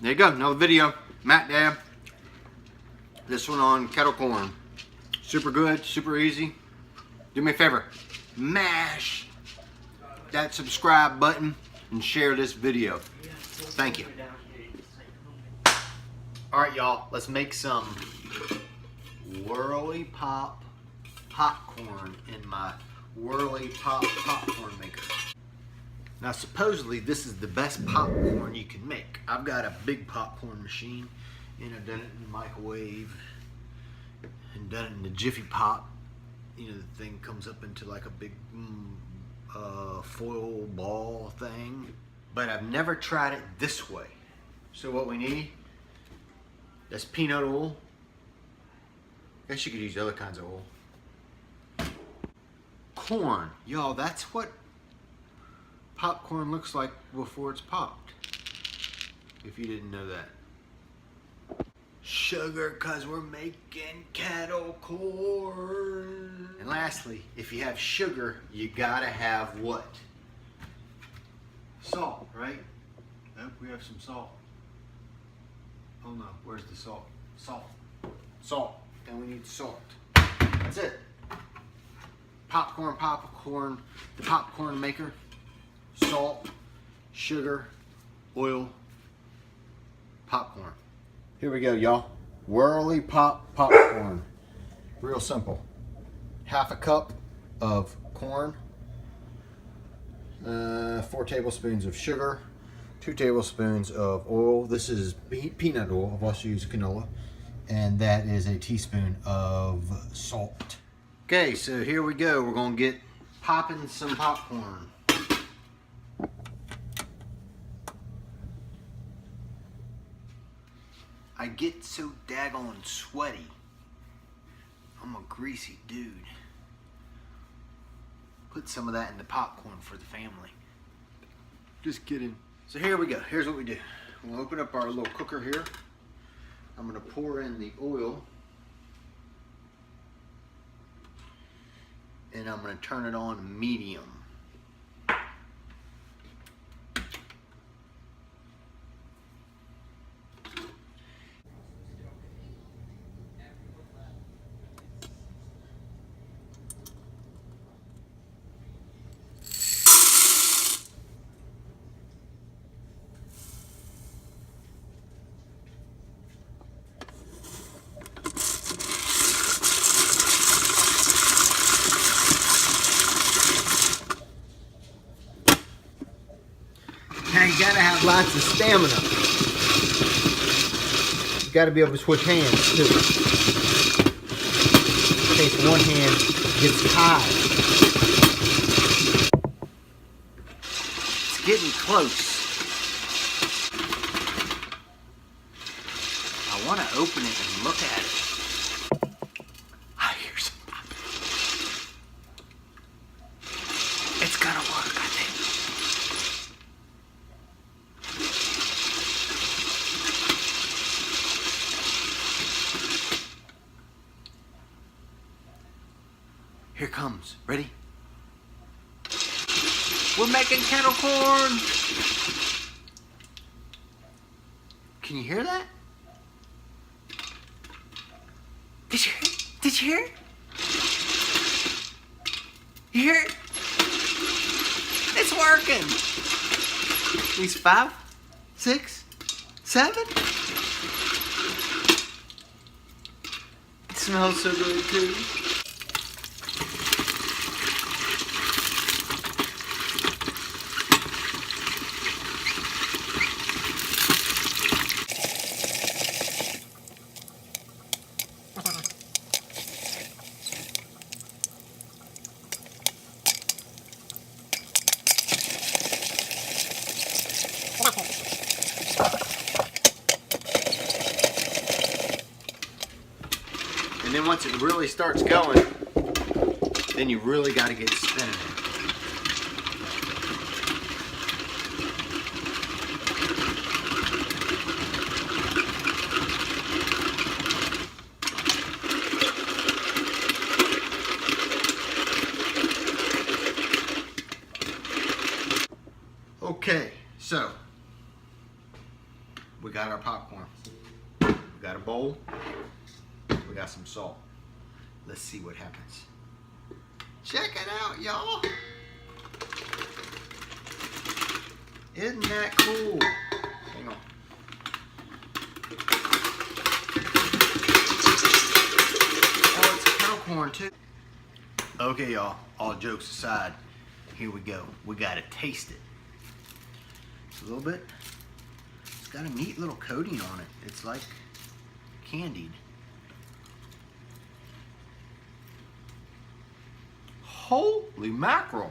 There you go, another video. Mattdad. This one on kettle corn. Super good, super easy. Do me a favor, mash that subscribe button and share this video. Thank you. Alright y'all, let's make some Whirleypop popcorn in my Whirleypop popcorn maker. Now supposedly this is the best popcorn you can make. I've got a big popcorn machine and I've done it in the microwave and done it in the Jiffy Pop. You know, the thing comes up into like a big foil ball thing. But I've never tried it this way. So what we need, that's peanut oil. I guess you could use other kinds of oil. Corn, y'all, that's what popcorn looks like before it's popped. If you didn't know that. Sugar, cause we're making kettle corn. And lastly, if you have sugar, you gotta have what? Salt, right? Oh, we have some salt. Oh no, where's the salt? Salt. Salt. And we need salt. That's it. Popcorn, the popcorn maker. Salt, sugar, oil, popcorn. Here we go, y'all. Whirleypop popcorn. Real simple. Half a cup of corn, 4 tablespoons of sugar, 2 tablespoons of oil. This is peanut oil. I've also used canola. And that is a teaspoon of salt. Okay, so here we go. We're gonna get popping some popcorn. I get so daggone sweaty. I'm a greasy dude. Put some of that in the popcorn for the family. Just kidding. So here we go. Here's what we do. We'll open up our little cooker here. I'm gonna pour in the oil. And I'm gonna turn it on medium. Now you gotta have lots of stamina. You gotta be able to switch hands too. In case one hand gets tied. It's getting close. I wanna open it and look at it. I hear something. It's gonna work, I think. Here it comes. Ready? We're making kettle corn. Can you hear that? Did you hear it? Did you hear it? You hear it? It's working. At least 5, 6, 7. It smells so good too. And then once it really starts going, then you really got to get spinning it. Okay, so we got our popcorn. We got a bowl. We got some salt. Let's see what happens. Check it out, y'all. Isn't that cool? Hang on. Oh, it's kettle corn too. Okay, y'all. All jokes aside, here we go. We gotta taste it. It's a little bit. It's got a neat little coating on it. It's like candied. Holy mackerel.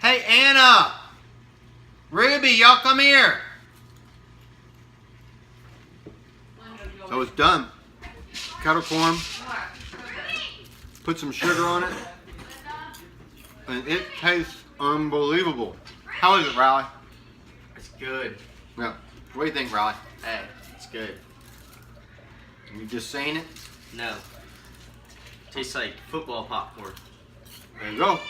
Hey, Anna! Ruby, y'all come here. So it's done. Kettle corn. Put some sugar on it. And it tastes unbelievable. How is it, Riley? It's good. Yeah. What do you think, Riley? Hey, it's good. You just saying it? No. Tastes like football popcorn. There you go.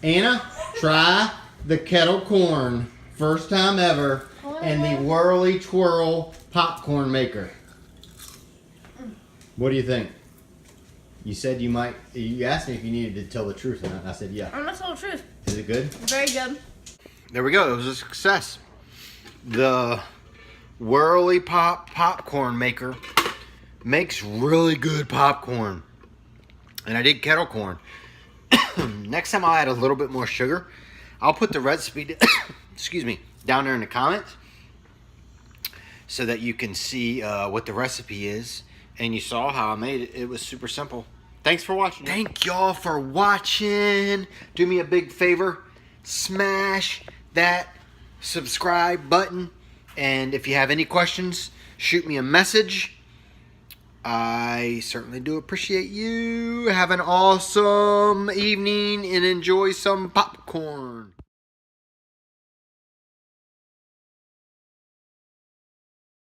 Anna, try the kettle corn. First time ever. And the Whirly Twirl popcorn maker. What do you think? You said you might, you asked me if you needed to tell the truth or not. I said yeah. I'm gonna tell the truth. Is it good? Very good. There we go. It was a success. The Whirleypop popcorn maker makes really good popcorn. And I did kettle corn. Next time I'll add a little bit more sugar. I'll put the recipe, excuse me, down there in the comments so that you can see what the recipe is. And you saw how I made it. It was super simple. Thanks for watching. Thank y'all for watching. Do me a big favor. Smash that subscribe button. And if you have any questions, shoot me a message. I certainly do appreciate you. Have an awesome evening and enjoy some popcorn.